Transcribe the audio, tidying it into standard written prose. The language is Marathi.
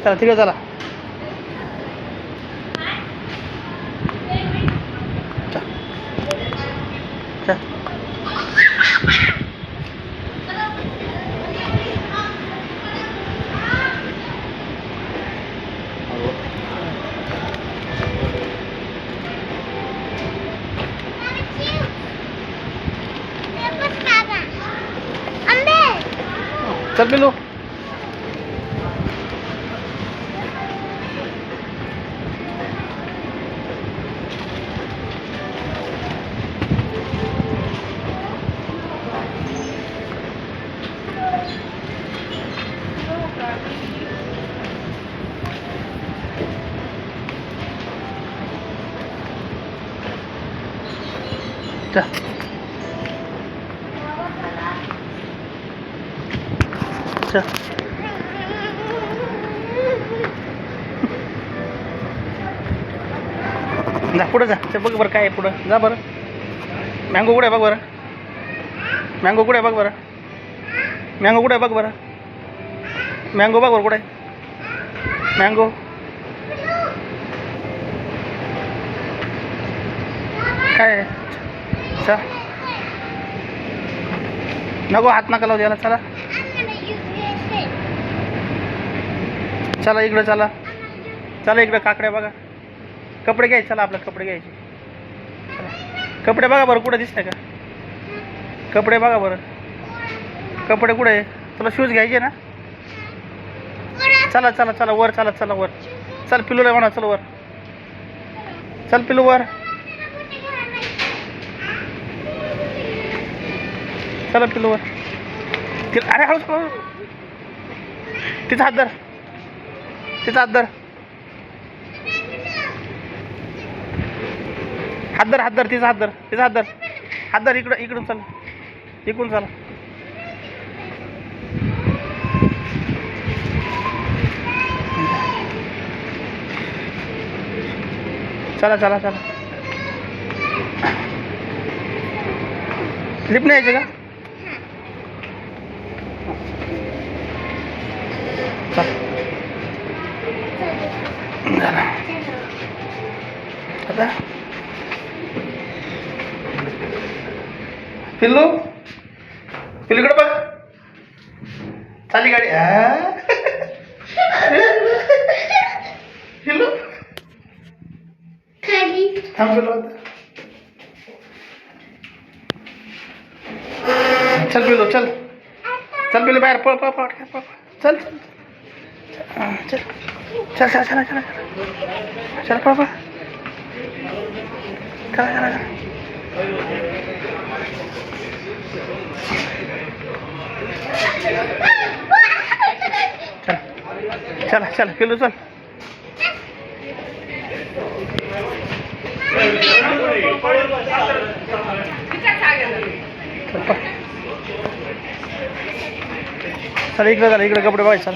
चला ठीक आहे चला. चल पिलू. चल चल जा पुढं जा. चल बघ बरं काय आहे पुढं. जा बरं. मँगो कुठे आहे बघ बरं. मँगो कुठे आहे बघ बरं. मँगो कुठे आहे बघ बरं. मँगो बघ बरं कुठे आहे मँगो. काय आहे. चल नको हात नका लावू द्यायला. चला चला इकडं चला. चला इकडं काकड्या बघा. कपडे घ्यायचे. चला आपलं कपडे घ्यायचे. चला कपडे बघा बरं कुठं दिसतंय का. कपडे बघा बरं. कपडे कुठे आहे. तुला शूज घ्यायचे ना. चला चला चला वर. चला चला वर. चल पिलूला म्हणा. चल वर. चल पिलू वर. चला पिलू वर. अरे हळूच. तिचा हात धर. तिचा हात धर. हात धर. हात धर. तिचा हात धर. तिचा हात धर. हात धर. इकडं इकडून चला. इकडून चला. चला चला चला. लिप नाही यायचं का. चला आता पिल्लू. पिल्लूकडे बघ. चाली गाडी. पिल्लू थांब. पिल्लू चल पिल्लू चल. चल पिल्लू बाहेर पळ पळ पळ पळ. चल चल चल चल चला चला चल पळ पळ. चला चला चला. चला चला पिल्लू चल. चल इकडे झालं. इकडे कपडे बघायचे. चल